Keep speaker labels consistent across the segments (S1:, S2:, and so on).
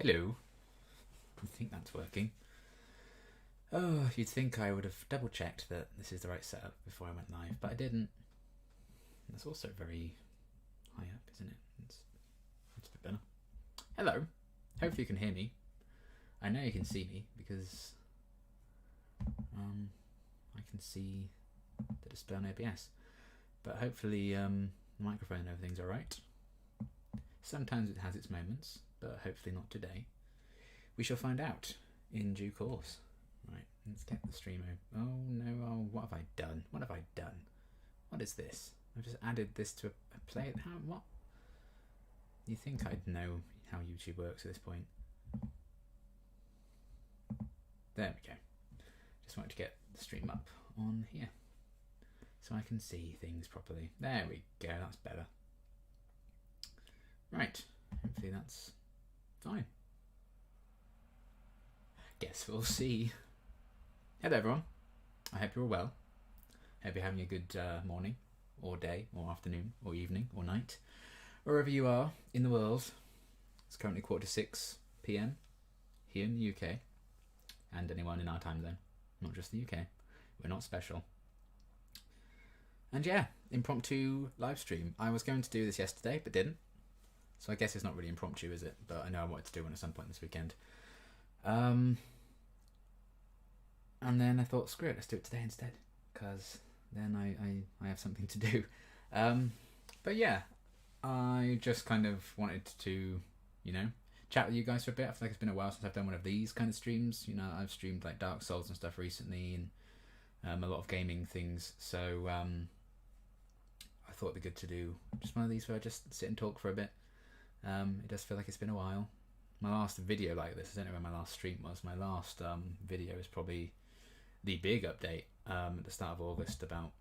S1: Hello. I think that's working. Oh, you'd think I would have double checked that this is the right setup before I went live, but I didn't. That's also very high up, isn't it? It's a bit better. Hello. Hopefully you can hear me. I know you can see me because I can see the display on OBS. But hopefully the microphone and everything's alright. Sometimes it has its moments, but hopefully not today. We shall find out in due course. Right, let's get the stream over. Oh no, what have I done? What have I done? What is this? I've just added this to a play. What? You think I'd know how YouTube works at this point? There we go. Just wanted to get the stream up on here so I can see things properly. There we go, that's better. Right, hopefully that's fine. Guess we'll see. Hello everyone, I hope you're all well. Hope you're having a good morning or day or afternoon or evening or night, wherever you are in the world. It's currently 5:45 PM here in the UK, and anyone in our time zone, not just the UK. We're not special. And yeah, impromptu live stream. I was going to do this yesterday but didn't, so I guess it's not really impromptu, is it? But I know I wanted to do one at some point this weekend. And then I thought, screw it, let's do it today instead, because then I have something to do. But yeah, I just kind of wanted to, chat with you guys for a bit. I feel like it's been a while since I've done one of these kind of streams. I've streamed like Dark Souls and stuff recently, and a lot of gaming things. So I thought it'd be good to do just one of these where I just sit and talk for a bit. It does feel like it's been a while. My last video like this, I don't know when my last stream was. My last video is probably the big update at the start of August about,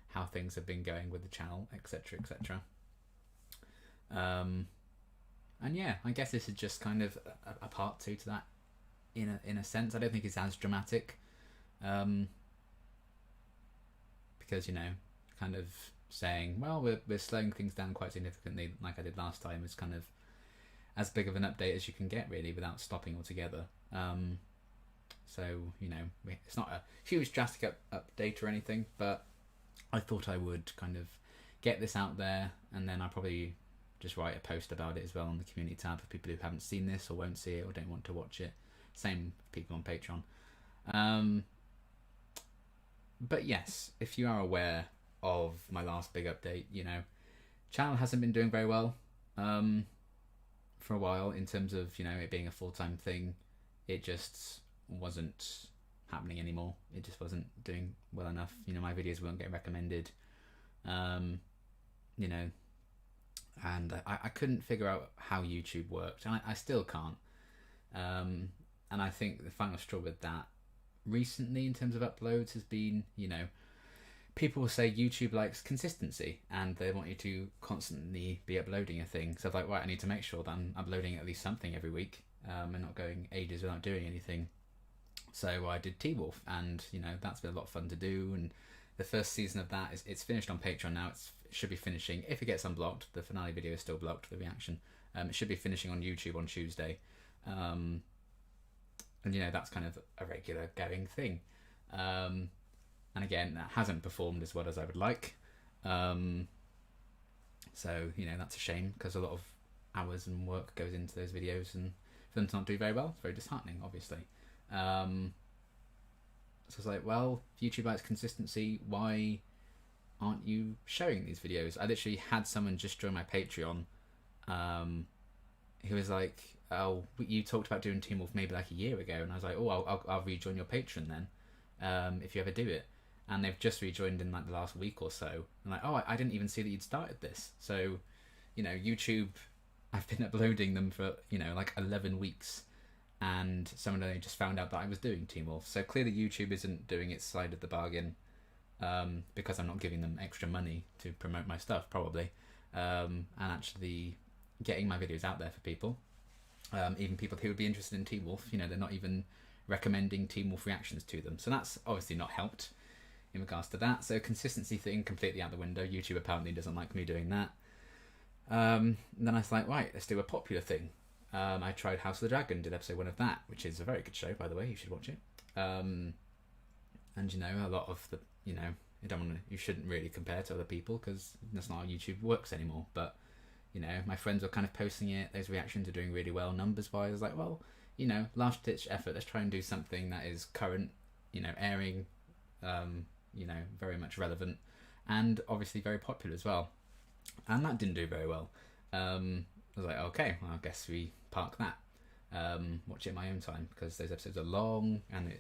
S1: how things have been going with the channel, etc, etc. And yeah, I guess this is just kind of a part two to that in a sense. I don't think it's as dramatic, because, kind of saying, well, we're slowing things down quite significantly like I did last time is kind of as big of an update as you can get, really, without stopping altogether. So, it's not a huge drastic update or anything, but I thought I would kind of get this out there, and then I'll probably just write a post about it as well on the community tab for people who haven't seen this or won't see it or don't want to watch it. Same for people on Patreon. But yes, if you are aware of my last big update, channel hasn't been doing very well for a while in terms of, it being a full-time thing. It just wasn't happening anymore. It just wasn't doing well enough. My videos weren't getting recommended. And I couldn't figure out how YouTube worked, and I still can't. And I think the final straw with that recently in terms of uploads has been, people will say YouTube likes consistency and they want you to constantly be uploading a thing. So I'm like, right, I need to make sure that I'm uploading at least something every week, and not going ages without doing anything. So I did T-Wolf, and that's been a lot of fun to do. And the first season of that it's finished on Patreon now. It should be finishing, if it gets unblocked. The finale video is still blocked, the reaction. It should be finishing on YouTube on Tuesday. And that's kind of a regular going thing. And again, that hasn't performed as well as I would like. So, that's a shame, because a lot of hours and work goes into those videos, and for them to not do very well, it's very disheartening, obviously. So it's like, well, if YouTube likes consistency, why aren't you showing these videos? I literally had someone just join my Patreon who was like, oh, you talked about doing Team Wolf maybe like a year ago, and I was like, oh, I'll rejoin your Patreon then, if you ever do it. And they've just rejoined in like the last week or so. I'm like, oh, I didn't even see that you'd started this. So, YouTube, I've been uploading them for, like 11 weeks. And someone only just found out that I was doing Team Wolf. So clearly YouTube isn't doing its side of the bargain, because I'm not giving them extra money to promote my stuff, probably. And actually getting my videos out there for people. Even people who would be interested in Team Wolf, they're not even recommending Team Wolf reactions to them. So that's obviously not helped in regards to that. So consistency thing completely out the window. YouTube apparently doesn't like me doing that. And then I was like, right, let's do a popular thing. I tried House of the Dragon, did episode 1 of that, which is a very good show, by the way. You should watch it. And a lot of the you shouldn't really compare to other people because that's not how YouTube works anymore. But my friends were kind of posting it. Those reactions are doing really well numbers wise. I was like, well, last ditch effort. Let's try and do something that is current, airing, very much relevant, and obviously very popular as well. And that didn't do very well. I was like, okay, well, I guess we park that. Watch it in my own time because those episodes are long and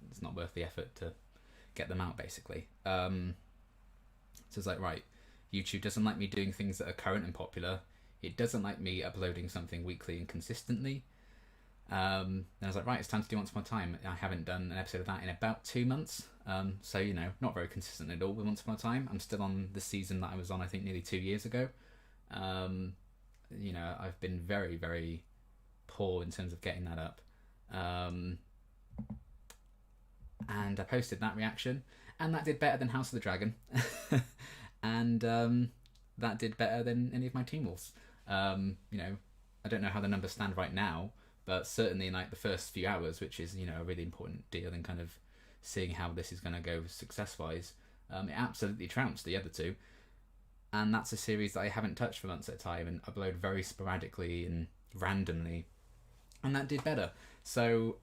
S1: it's not worth the effort to get them out, basically. So it's like, right, YouTube doesn't like me doing things that are current and popular. It doesn't like me uploading something weekly and consistently. And I was like, right, it's time to do Once Upon a Time. I haven't done an episode of that in about 2 months. So, not very consistent at all with Once Upon a Time. I'm still on the season that I was on, I think, nearly 2 years ago. I've been very, very poor in terms of getting that up. And I posted that reaction, and that did better than House of the Dragon. And that did better than any of my Teen Wolves. I don't know how the numbers stand right now, but certainly in the first few hours, which is a really important deal in kind of seeing how this is going to go success-wise, it absolutely trounced the other two. And that's a series that I haven't touched for months at a time and upload very sporadically and randomly, and that did better. So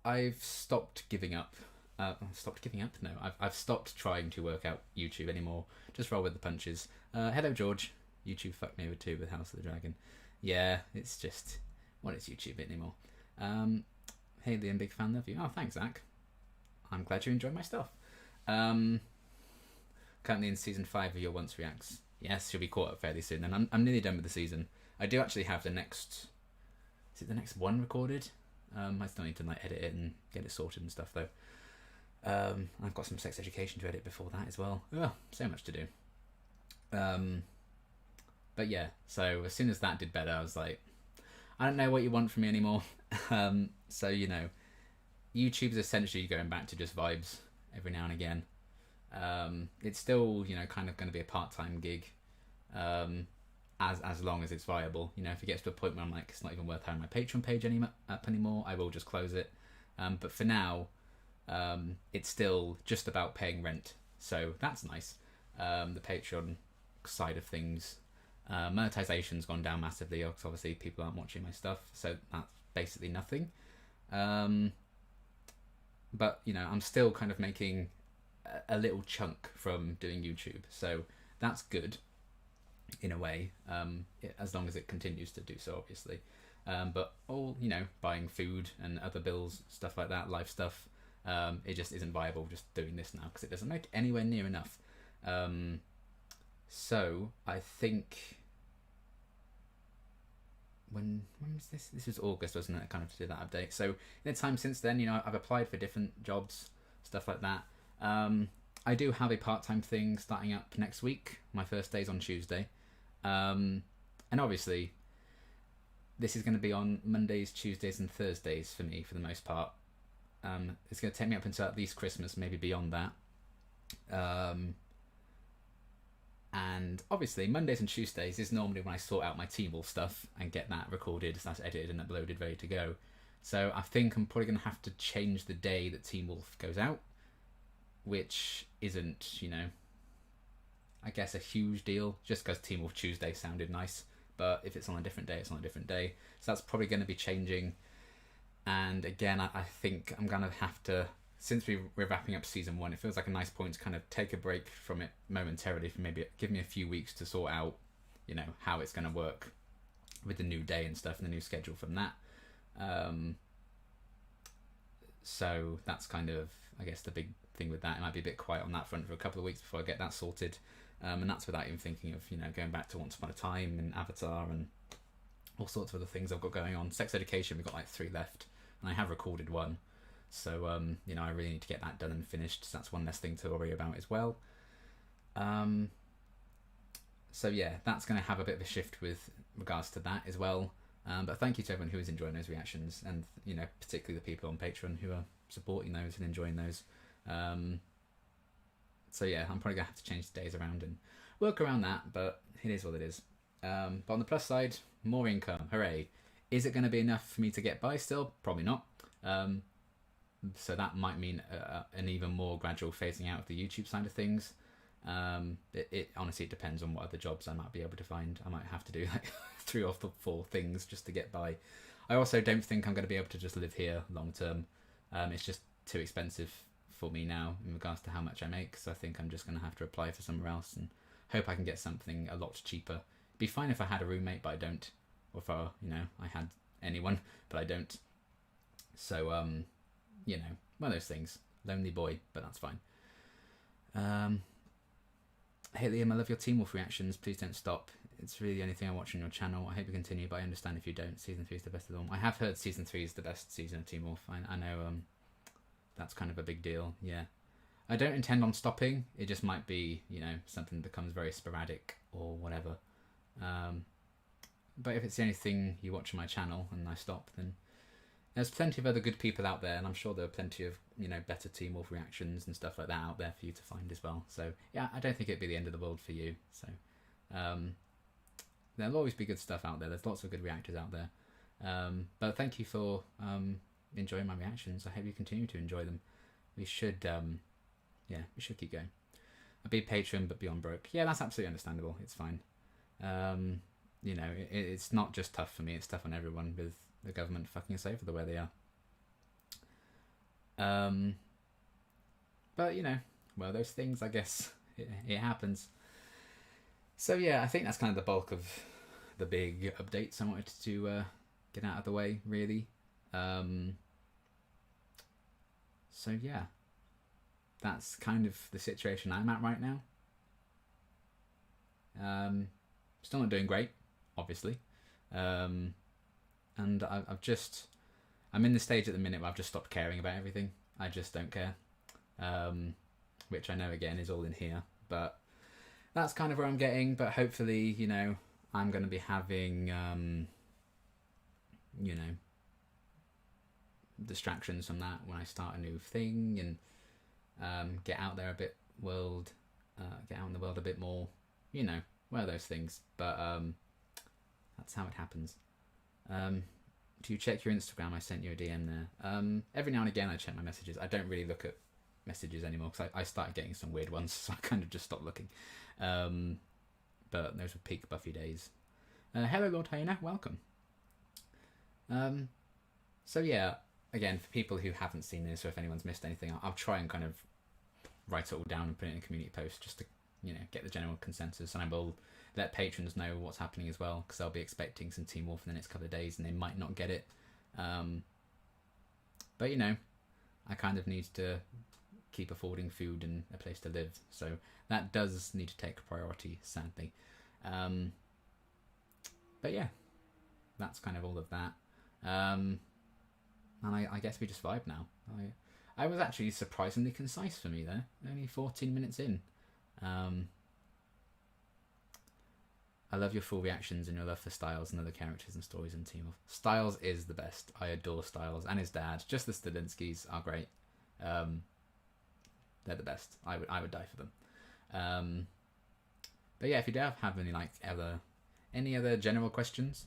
S1: I've stopped giving up. No, I've stopped trying to work out YouTube anymore. Just roll with the punches. Hello, George. YouTube fucked me over too with House of the Dragon. Yeah, it's just, what is YouTube anymore? Hey, Liam, big fan, love you. Oh, thanks, Zach. I'm glad you enjoyed my stuff. Currently in season 5 of Your Once Reacts. Yes, you'll be caught up fairly soon, and I'm nearly done with the season. I do actually have the next... Is it the next one recorded? I still need to edit it and get it sorted and stuff though. I've got some sex education to edit before that as well. Oh, so much to do. But yeah, so as soon as that did better, I was like, I don't know what you want from me anymore. So YouTube's essentially going back to just vibes every now and again. It's still kind of going to be a part-time gig. As long as it's viable. If it gets to a point where I'm like, it's not even worth having my Patreon page up anymore, I will just close it. But for now, it's still just about paying rent. So that's nice. The Patreon side of things, monetization's gone down massively because obviously people aren't watching my stuff. So that's basically nothing. But, I'm still kind of making a little chunk from doing YouTube. So that's good. In a way, as long as it continues to do so, obviously. But all, buying food and other bills, stuff like that, life stuff, it just isn't viable just doing this now because it doesn't make anywhere near enough. So I think when was this? This was August, wasn't it? I kind of did that update. So in the time since then, I've applied for different jobs, stuff like that. I do have a part-time thing starting up next week. My first day's on Tuesday. And obviously, this is going to be on Mondays, Tuesdays, and Thursdays for me, for the most part. It's going to take me up until at least Christmas, maybe beyond that. And obviously, Mondays and Tuesdays is normally when I sort out my Teen Wolf stuff and get that recorded, / edited and uploaded, ready to go. So I think I'm probably going to have to change the day that Teen Wolf goes out, which isn't, I guess a huge deal, just because Teen Wolf Tuesday sounded nice. But if it's on a different day, it's on a different day. So that's probably going to be changing. And again, I think I'm going to have to, since we're wrapping up season 1, it feels like a nice point to kind of take a break from it momentarily for maybe give me a few weeks to sort out, how it's going to work with the new day and stuff and the new schedule from that. So that's kind of, I guess, the big thing with that. It might be a bit quiet on that front for a couple of weeks before I get that sorted. And that's without even thinking of, going back to Once Upon a Time and Avatar and all sorts of other things I've got going on. Sex Education, we've got 3 left, and I have recorded 1. So, I really need to get that done and finished. So that's one less thing to worry about as well. So yeah, that's going to have a bit of a shift with regards to that as well. But thank you to everyone who is enjoying those reactions, and particularly the people on Patreon who are supporting those and enjoying those. So yeah, I'm probably gonna have to change the days around and work around that, but it is what it is. But on the plus side, more income, hooray! Is it going to be enough for me to get by still? Probably not. So that might mean an even more gradual phasing out of the YouTube side of things. It honestly, it depends on what other jobs I might be able to find. I might have to do like 3 or 4 things just to get by. I also don't think I'm going to be able to just live here long term. It's just too expensive for me now in regards to how much I make. So I think I'm just going to have to apply for somewhere else and hope I can get something a lot cheaper. It'd be fine if I had a roommate, but I don't. Or if I had anyone, but I don't. So one of those things. Lonely boy, but that's fine. Hey Liam, I love your Teen Wolf reactions. Please don't stop. It's really the only thing I watch on your channel. I hope you continue, but I understand if you don't. Season 3 is the best of them. I have heard Season 3 is the best season of Teen Wolf. I know that's kind of a big deal. Yeah. I don't intend on stopping. It just might be, something that becomes very sporadic or whatever. But if it's the only thing you watch on my channel and I stop, then there's plenty of other good people out there, and I'm sure there are plenty of better Teen Wolf reactions and stuff like that out there for you to find as well. So yeah, I don't think it'd be the end of the world for you. So there'll always be good stuff out there. There's lots of good reactors out there. But thank you for enjoying my reactions. I hope you continue to enjoy them. We should we should keep going. I'll be a patron but beyond broke. Yeah, that's absolutely understandable. It's fine. It's not just tough for me, it's tough on everyone with the government fucking us over the way they are. But those things, I guess it happens. So yeah, I think that's kind of the bulk of the big updates I wanted to get out of the way, really. So yeah, that's kind of the situation I'm at right now. Still not doing great, obviously. And I'm in the stage at the minute where I've just stopped caring about everything. I just don't care. Which I know again is all in here, but that's kind of where I'm getting. But hopefully, I'm going to be having, distractions from that when I start a new thing and get out there a bit, get out in the world a bit more, one of those things. But that's how it happens. Do you check your Instagram? I sent you a DM there. Every now and again I check my messages. I don't really look at messages anymore because I started getting some weird ones, so I kind of just stopped looking. But those were peak Buffy days. Hello Lord Hyena, welcome. So yeah, again, for people who haven't seen this or if anyone's missed anything, I'll try and kind of write it all down and put it in a community post just to get the general consensus, and I will let patrons know what's happening as well, because they'll be expecting some Teen Wolf in the next couple of days and they might not get it. But I kind of need to keep affording food and a place to live, so that does need to take priority, sadly. But yeah, that's kind of all of that. And I guess we just vibe now. I was actually surprisingly concise for me there, only 14 minutes in. I love your full reactions and your love for Styles and other characters and stories in Teen Wolf. Styles is the best. I adore Styles and his dad. Just the Stalinskys are great. They're the best. I would die for them. But yeah, if you do have any other general questions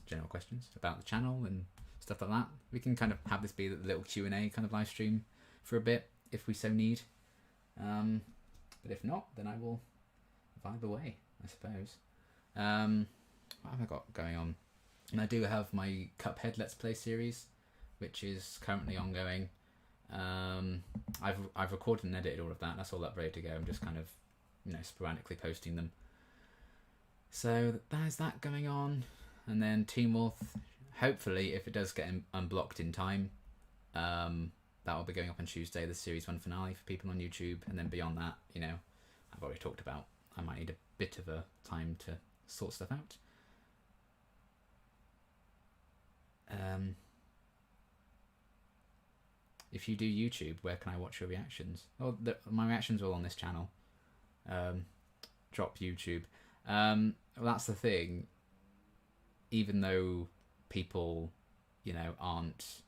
S1: about the channel and stuff like that, we can kind of have this be the little Q&A kind of live stream for a bit if we so need. But if not, then I will vibe away, I suppose. What have I got going on? And I do have my Cuphead Let's Play series, which is currently ongoing. I've recorded and edited all of that. That's all up ready to go. I'm just kind of, sporadically posting them. So there's that going on. And then Teen Wolf, hopefully, if it does get unblocked in time, that will be going up on Tuesday, the Series 1 finale for people on YouTube. And then beyond that, I've already talked about, I might need a bit of a time to sort stuff out. If you do YouTube, where can I watch your reactions? Well, my reactions are all on this channel. Drop YouTube. Well, that's the thing. Even though people, aren't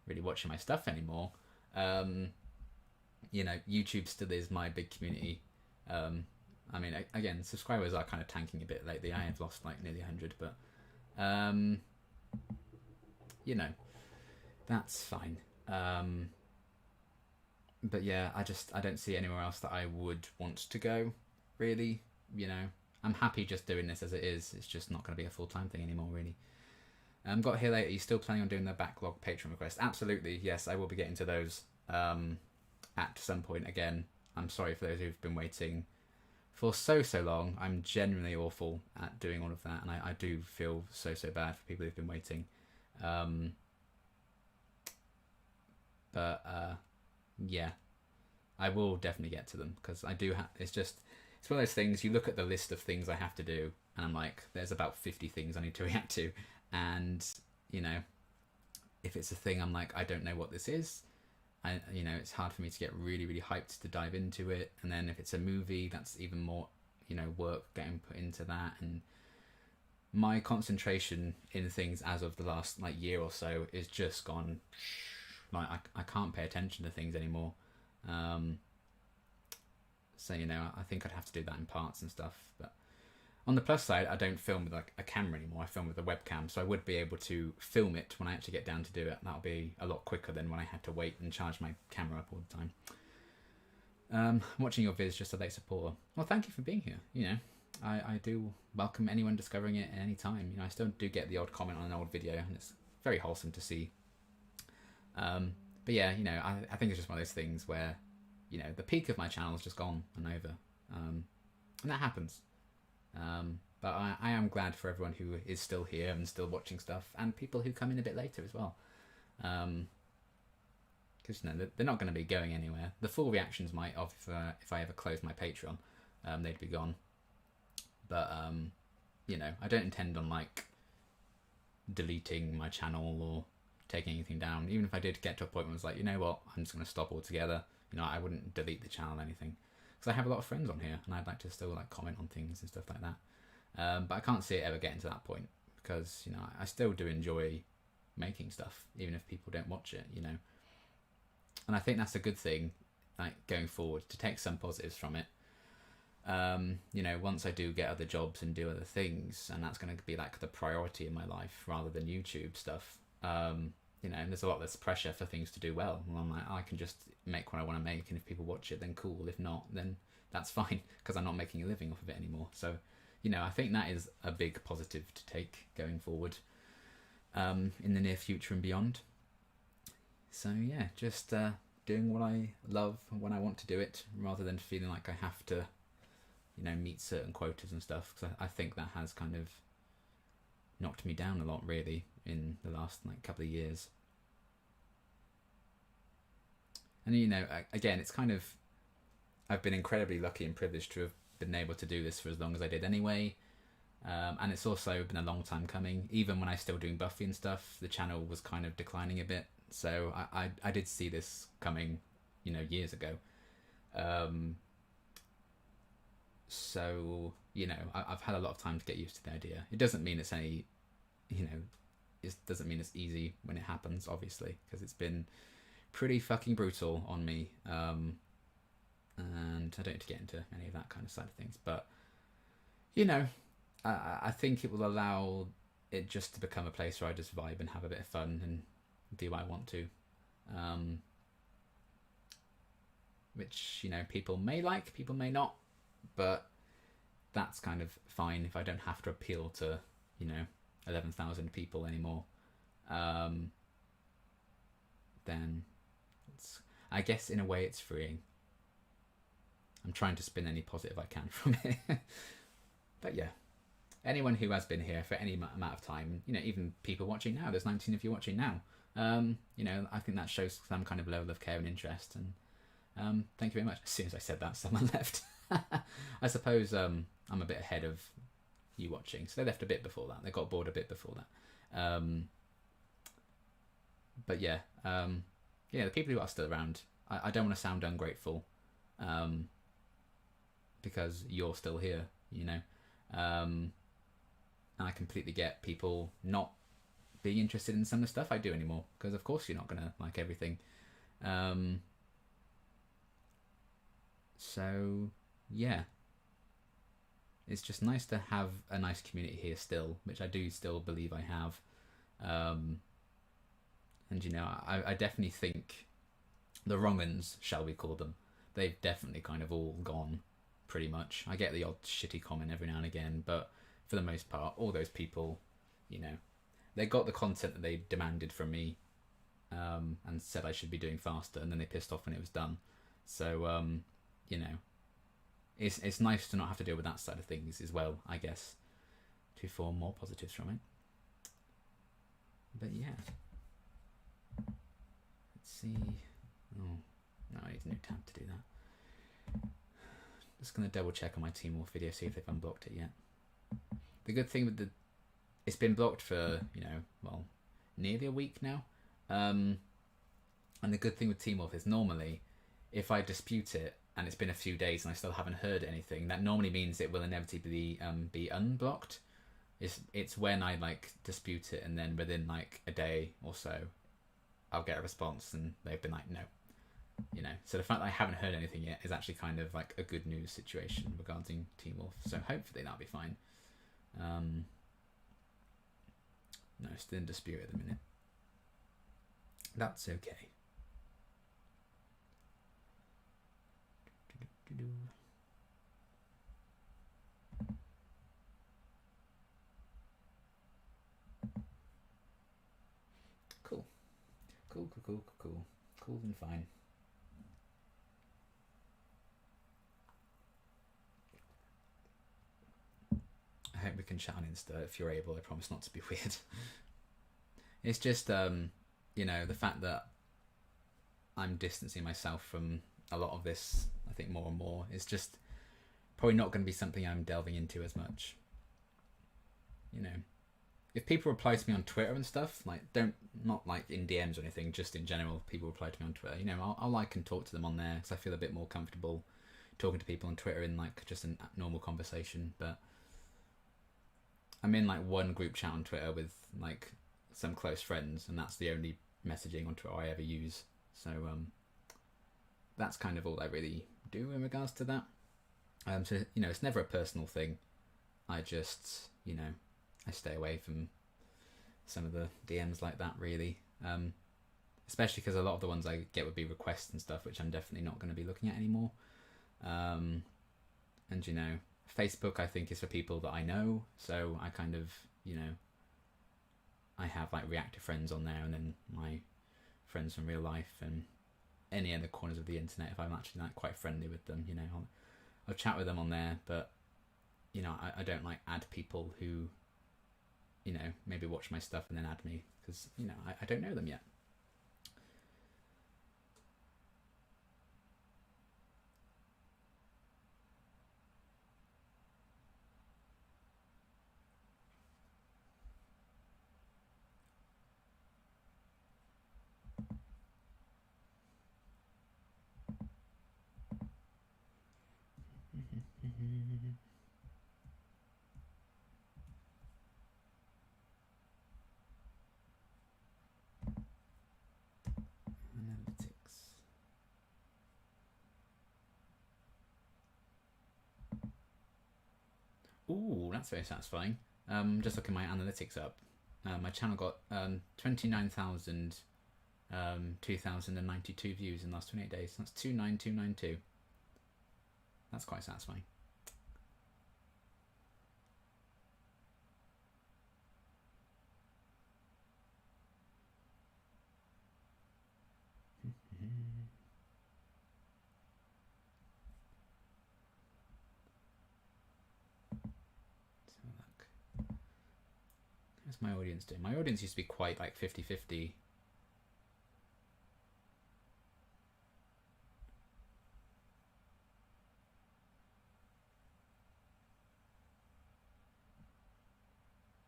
S1: really watching my stuff anymore, YouTube still is my big community. I mean, again, subscribers are kind of tanking a bit lately. I have lost like nearly 100, but you know, that's fine. But yeah, I don't see anywhere else that I would want to go, really. You know, I'm happy just doing this as it is. It's just not going to be a full-time thing anymore, really. Got here later. Are you still planning on doing the backlog Patreon request? Absolutely, yes. I will be getting to those at some point again. I'm sorry for those who've been waiting for so long. I'm genuinely awful at doing all of that, and I do feel so bad for people who've been waiting. Yeah, I will definitely get to them, because I do have. It's one of those things. You look at the list of things I have to do, and I'm like, there's about 50 things I need to react to, and you know, if it's a thing, I'm like, I don't know what this is. It's hard for me to get really hyped to dive into it, and then if it's a movie, that's even more, work getting put into that, and my concentration in things as of the last like year or so is just gone. Like I can't pay attention to things anymore. So I think I'd have to do that in parts and stuff. But on the plus side, I don't film with like a camera anymore. I film with a webcam, so I would be able to film it when I actually get down to do it. That'll be a lot quicker than when I had to wait and charge my camera up all the time. Watching your vids, just a late supporter. Well, thank you for being here. I do welcome anyone discovering it at any time. I still do get the odd comment on an old video, and it's very wholesome to see. But yeah, I think it's just one of those things where, the peak of my channel is just gone and over. And that happens. But I am glad for everyone who is still here and still watching stuff, and people who come in a bit later as well. Because they're not going to be going anywhere. The full reactions might, if I ever close my Patreon, they'd be gone. But I don't intend on like deleting my channel or taking anything down. Even if I did get to a point where I was like, you know what, I'm just going to stop altogether. I wouldn't delete the channel or anything, because I have a lot of friends on here, and I'd like to still like comment on things and stuff like that. But I can't see it ever getting to that point, because I still do enjoy making stuff, even if people don't watch it. And I think that's a good thing, like going forward, to take some positives from it. Once I do get other jobs and do other things, and that's going to be like the priority in my life rather than YouTube stuff. And there's a lot less pressure for things to do well. I'm like, I can just make what I want to make, and if people watch it, then cool. If not, then that's fine, because I'm not making a living off of it anymore. So, I think that is a big positive to take going forward, in the near future and beyond. So yeah, just doing what I love when I want to do it, rather than feeling like I have to, meet certain quotas and stuff. Because I think that has kind of knocked me down a lot, really, in the last couple of years. And again, it's kind of, I've been incredibly lucky and privileged to have been able to do this for as long as I did anyway. And it's also been a long time coming. Even when I was still doing Buffy and stuff, the channel was kind of declining a bit. So I did see this coming, years ago. So I've had a lot of time to get used to the idea. It doesn't mean it's any, it doesn't mean it's easy when it happens, obviously, because it's been pretty fucking brutal on me. And I don't need to get into any of that kind of side of things, but I think it will allow it just to become a place where I just vibe and have a bit of fun and do what I want to, which people may like, people may not, but that's kind of fine if I don't have to appeal to 11,000 people anymore. Then I guess in a way it's freeing. I'm trying to spin any positive I can from it. But yeah, anyone who has been here for any amount of time, even people watching now, there's 19 of you watching now. I think that shows some kind of level of care and interest. And thank you very much. As soon as I said that, someone left. I suppose I'm a bit ahead of you watching, so they left a bit before that. They got bored a bit before that. But yeah, the people who are still around, I don't want to sound ungrateful, because you're still here, and I completely get people not being interested in some of the stuff I do anymore, because of course you're not gonna like everything. So yeah, it's just nice to have a nice community here still, which I do still believe I have. And you know, I definitely think the wrong uns, shall we call them, they've definitely kind of all gone, pretty much. I get the odd shitty comment every now and again, but for the most part, all those people, you know, they got the content that they demanded from me, and said I should be doing faster, and then they pissed off when it was done. So, you know, it's nice to not have to deal with that side of things as well, I guess, to form more positives from it. But yeah, let's see. Oh no, I need a new tab to do that. Just gonna double check on my Team Wolf video, see if they've unblocked it yet. The good thing with it's been blocked for, you know, well, nearly a week now. And the good thing with Team Wolf is normally, if I dispute it and it's been a few days and I still haven't heard anything, that normally means it will inevitably be unblocked. It's when I like dispute it and then within like a day or so, I'll get a response and they've been like, no, you know. So the fact that I haven't heard anything yet is actually kind of like a good news situation regarding Team Wolf. So hopefully that'll be fine. No, still in dispute at the minute. That's okay. Cool. Cool and fine. I hope we can chat on Insta if you're able. I promise not to be weird. It's just, you know, the fact that I'm distancing myself from a lot of this, I think more and more, is just probably not going to be something I'm delving into as much. You know, if people reply to me on Twitter and stuff, like, not like in DMs or anything, just in general, people reply to me on Twitter, you know, I'll like and talk to them on there because I feel a bit more comfortable talking to people on Twitter in like just a normal conversation. But I'm in like one group chat on Twitter with like some close friends, and that's the only messaging on Twitter I ever use. So that's kind of all I really do in regards to that. So, you know, it's never a personal thing. I just, you know, I stay away from some of the DMs like that, really. Especially because a lot of the ones I get would be requests and stuff, which I'm definitely not going to be looking at anymore. And, you know, Facebook, I think, is for people that I know. So I kind of, you know, I have like reactive friends on there, and then my friends from real life and any other corners of the internet, if I'm actually like quite friendly with them, you know, I'll chat with them on there. But, you know, I don't like add people who, you know, maybe watch my stuff and then add me, because, you know, I don't know them yet. Analytics. Ooh, that's very satisfying. Just looking my analytics up. My channel got 29,000 2,092 views in the last 28 days. That's 29292. That's quite satisfying. How's my audience doing? My audience used to be quite like 50-50.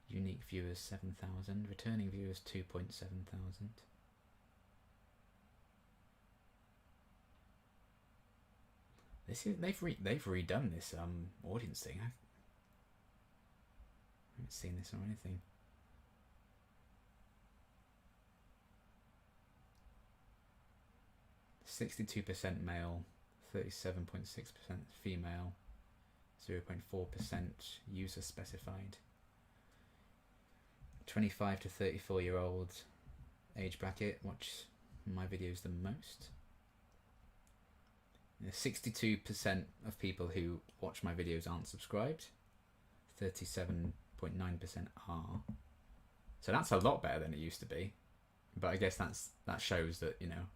S1: Unique viewers 7,000, returning viewers 2,700. This is they've redone this audience thing. I haven't seen this or anything. 62% male, 37.6% female, 0.4% user specified. 25 to 34-year-old age bracket watch my videos the most. 62% of people who watch my videos aren't subscribed. 37.9% are. So that's a lot better than it used to be. But I guess that shows that, you know,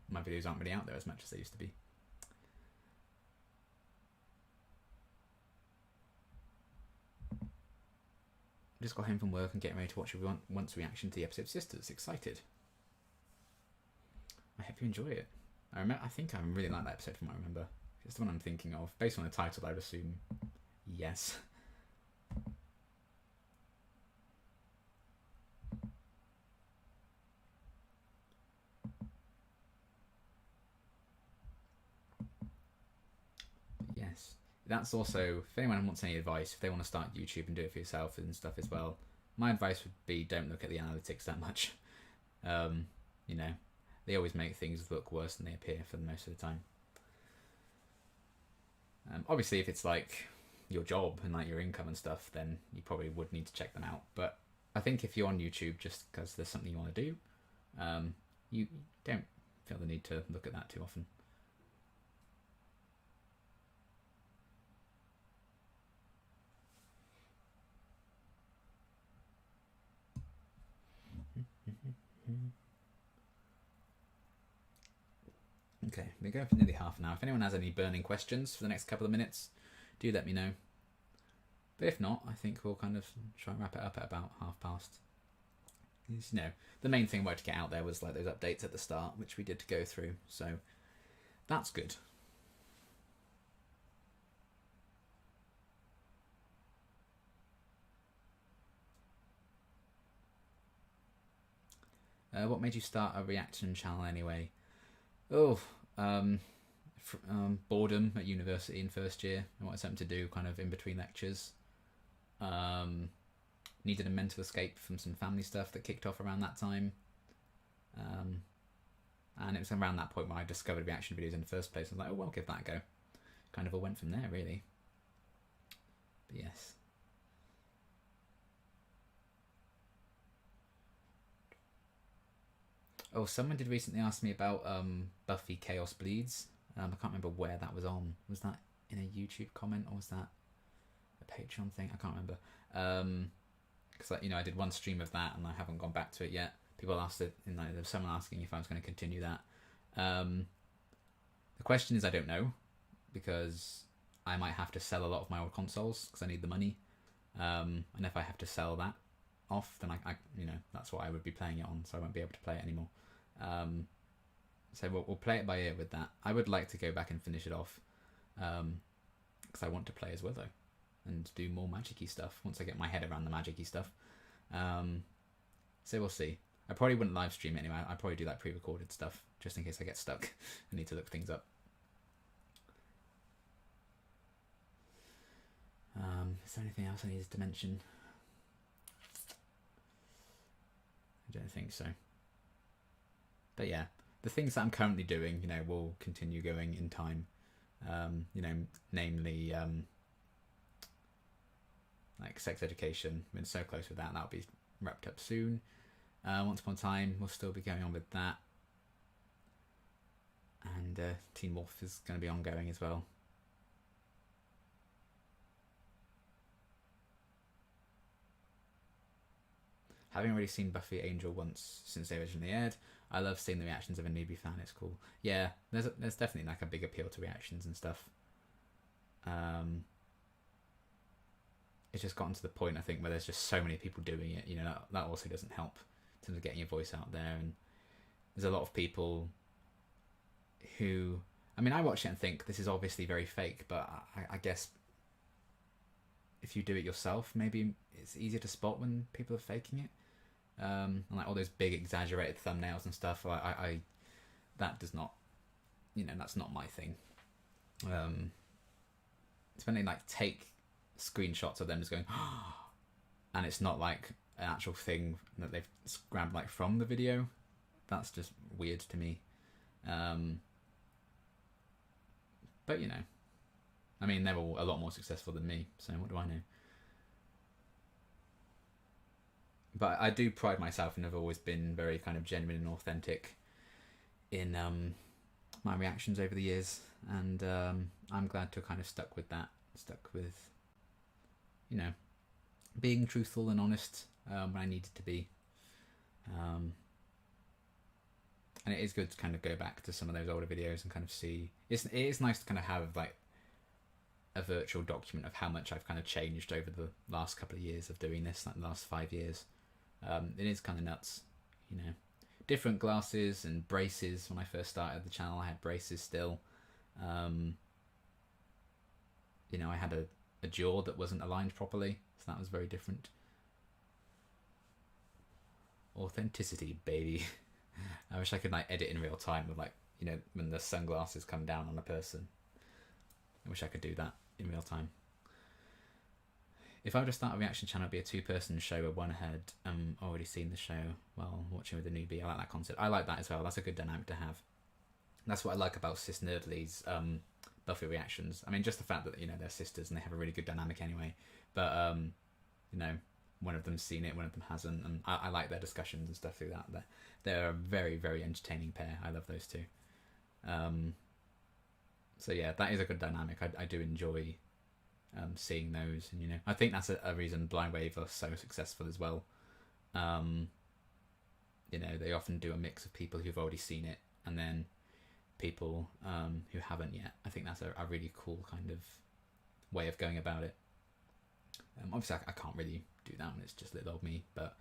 S1: my videos aren't really out there as much as they used to be. Just got home from work and getting ready to watch Once reaction to the episode Sisters. Excited. I hope you enjoy it. I think I really like that episode from what I remember. It's the one I'm thinking of. Based on the title, I would assume yes. Yes. That's also, if anyone wants any advice, if they want to start YouTube and do it for yourself and stuff as well, my advice would be don't look at the analytics that much. You know, they always make things look worse than they appear for most of the time. Obviously, if it's like your job and like your income and stuff, then you probably would need to check them out. But I think if you're on YouTube just because there's something you want to do, you don't feel the need to look at that too often. Okay, we're going for nearly half an hour. If anyone has any burning questions for the next couple of minutes, do let me know. But if not, I think we'll kind of try and wrap it up at about past. You know, the main thing I wanted to get out there was like those updates at the start, which we did go through. So that's good. What made you start a reaction channel anyway? Boredom at university in first year. I wanted something to do kind of in between lectures. Needed a mental escape from some family stuff that kicked off around that time. And it was around that point where I discovered reaction videos in the first place. I was like, oh, well, I'll give that a go. Kind of all went from there, really. But yes. Oh, someone did recently ask me about Buffy Chaos Bleeds. I can't remember where that was on. Was that in a YouTube comment or was that a Patreon thing? I can't remember. Because I did one stream of that and I haven't gone back to it yet. People asked it, there was someone asking if I was going to continue that. The question is, I don't know, because I might have to sell a lot of my old consoles because I need the money. And if I have to sell that off, then I that's what I would be playing it on, so I won't be able to play it anymore. So we'll play it by ear with that. I would like to go back and finish it off, because I want to play as Willow and do more magic-y stuff once I get my head around the magic-y stuff. So we'll see. I probably wouldn't live stream it anyway. I'd probably do like pre-recorded stuff just in case I get stuck and need to look things up. Is there anything else I needed to mention? I don't think so. But yeah, the things that I'm currently doing, will continue going in time. Namely, like sex education. We've been so close with that. That'll be wrapped up soon. Once Upon a Time, we'll still be going on with that. And Teen Wolf is going to be ongoing as well. Having already seen Buffy Angel once since they originally aired, I love seeing the reactions of a newbie fan. It's cool. Yeah, there's definitely like a big appeal to reactions and stuff. It's just gotten to the point, I think, where there's just so many people doing it. That also doesn't help in terms of getting your voice out there. And there's a lot of people who, I watch it and think this is obviously very fake, but I guess if you do it yourself, maybe it's easier to spot when people are faking it. And like all those big exaggerated thumbnails and stuff, that does not, that's not my thing. It's when they like take screenshots of them just going, and it's not like an actual thing that they've grabbed like from the video. That's just weird to me. But I mean, they're all a lot more successful than me, so what do I know? But I do pride myself and have always been very kind of genuine and authentic in my reactions over the years, and I'm glad to have kind of stuck with that, stuck with, you know, being truthful and honest when I needed to be. And it is good to kind of go back to some of those older videos and kind of see. It is nice to kind of have like a virtual document of how much I've kind of changed over the last couple of years of doing this, like the last 5 years. It is kind of nuts, you know. Different glasses and braces. When I first started the channel, I had braces still. You know, I had a jaw that wasn't aligned properly, so that was very different. Authenticity, baby. I wish I could like edit in real time with like, you know, when the sunglasses come down on a person. I wish I could do that in real time. If I were to start a reaction channel, it'd be a 2-person show where one had already seen the show while watching with a newbie. I like that concept. I like that as well. That's a good dynamic to have. That's what I like about Sis Nerdly's Buffy reactions. I mean, just the fact that, you know, they're sisters and they have a really good dynamic anyway. But, you know, one of them's seen it, one of them hasn't. And I like their discussions and stuff like that. They're a very, very entertaining pair. I love those two. So yeah, that is a good dynamic. I do enjoy seeing those, and you know, I think that's a reason Blind Wave are so successful as well. You know, they often do a mix of people who've already seen it and then people who haven't yet. I think that's a really cool kind of way of going about it. Obviously, I can't really do that when it's just little old me, but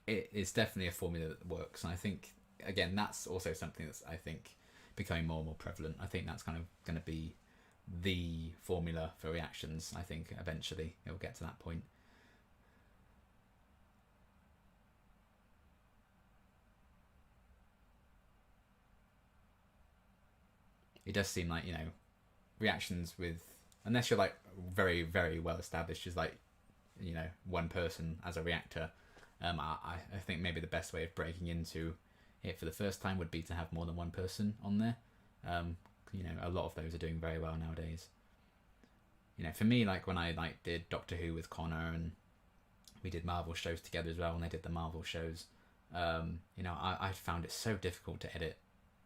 S1: it is definitely a formula that works, and I think again that's also something that's, I think, becoming more and more prevalent. I think that's kind of going to be the formula for reactions. I think eventually it will get to that point. It does seem like, you know, reactions with, unless you're like very, very well established as like, you know, one person as a reactor, I think maybe the best way of breaking into it for the first time would be to have more than one person on there. You know, a lot of those are doing very well nowadays. You know, for me, like when I like did Doctor Who with Connor, and we did Marvel shows together as well when they did the Marvel shows, you know, I found it so difficult to edit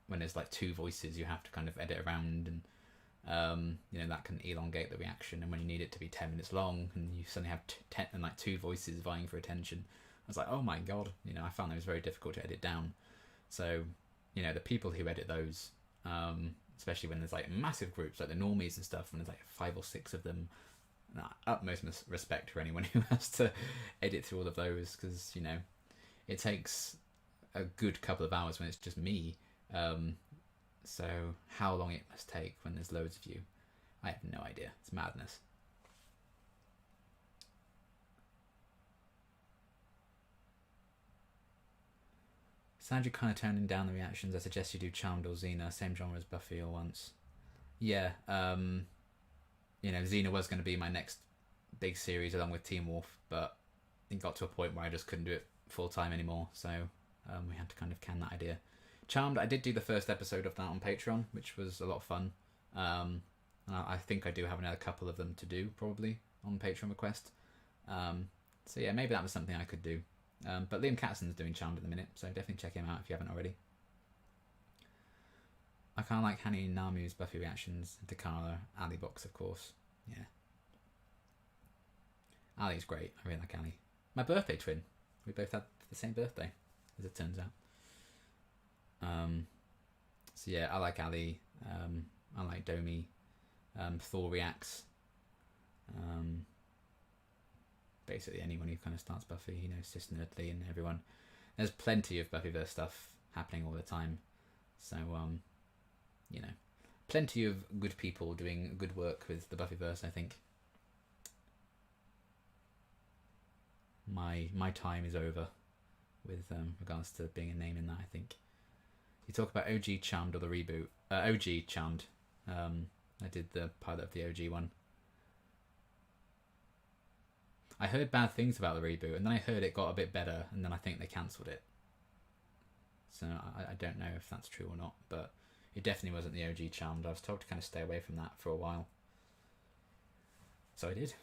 S1: when there's like 2 voices you have to kind of edit around, and you know, that can elongate the reaction, and when you need it to be 10 minutes long and you suddenly have 10 and like 2 voices vying for attention, I was like, oh my god, you know, I found those very difficult to edit down. So, you know, the people who edit those, especially when there's like massive groups like the normies and stuff, when there's like 5 or 6 of them, utmost respect for anyone who has to edit through all of those, because, you know, it takes a good couple of hours when it's just me. So how long it must take when there's loads of you, I have no idea. It's madness. Sad you're kind of toning down the reactions. I suggest you do Charmed or Xena, same genre as Buffy all once. Yeah, you know, Xena was going to be my next big series along with Teen Wolf, but it got to a point where I just couldn't do it full time anymore, so we had to kind of can that idea. Charmed, I did do the first episode of that on Patreon, which was a lot of fun. I think I do have another couple of them to do, probably, on Patreon request. So yeah, maybe that was something I could do. But Liam Catson's doing Charmed at the minute, so definitely check him out if you haven't already. I kind of like Hani Namu's Buffy reactions, Dakara, Ali Box, of course. Yeah. Ali's great. I really like Ali. My birthday twin. We both had the same birthday, as it turns out. So yeah, I like Ali. I like Domi. Thor reacts. Basically anyone who kind of starts Buffy, you know, Sis Nerdly and everyone. There's plenty of Buffyverse stuff happening all the time. So, you know, plenty of good people doing good work with the Buffyverse, I think. My time is over with regards to being a name in that, I think. You talk about OG Charmed or the reboot. OG Charmed. I did the pilot of the OG one. I heard bad things about the reboot, and then I heard it got a bit better, and then I think they cancelled it. So I don't know if that's true or not, but it definitely wasn't the OG Charmed. I was told to kind of stay away from that for a while. So I did.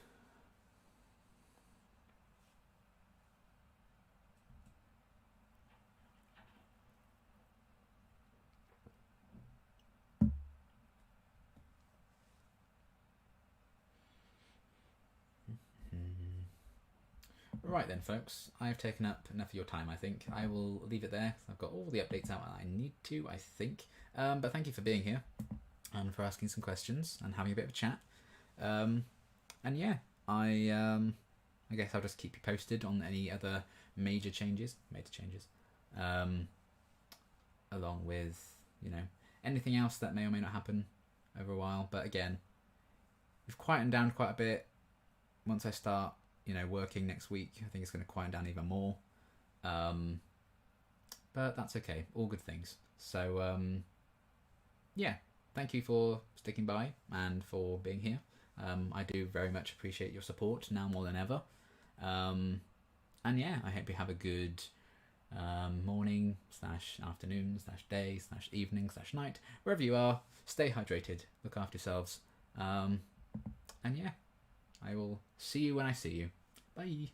S1: Right then, folks, I've taken up enough of your time, I think. I will leave it there. I've got all the updates out that I need to, I think. But thank you for being here and for asking some questions and having a bit of a chat. And yeah, I guess I'll just keep you posted on any other major changes, along with, you know, anything else that may or may not happen over a while. But again, we've quietened down quite a bit. Once I start, you know, working next week, I think it's going to quieten down even more. But that's okay. All good things. So, yeah, thank you for sticking by and for being here. I do very much appreciate your support now more than ever. And yeah, I hope you have a good morning / afternoon / day / evening / night. Wherever you are, stay hydrated. Look after yourselves. And yeah, I will see you when I see you. Bye.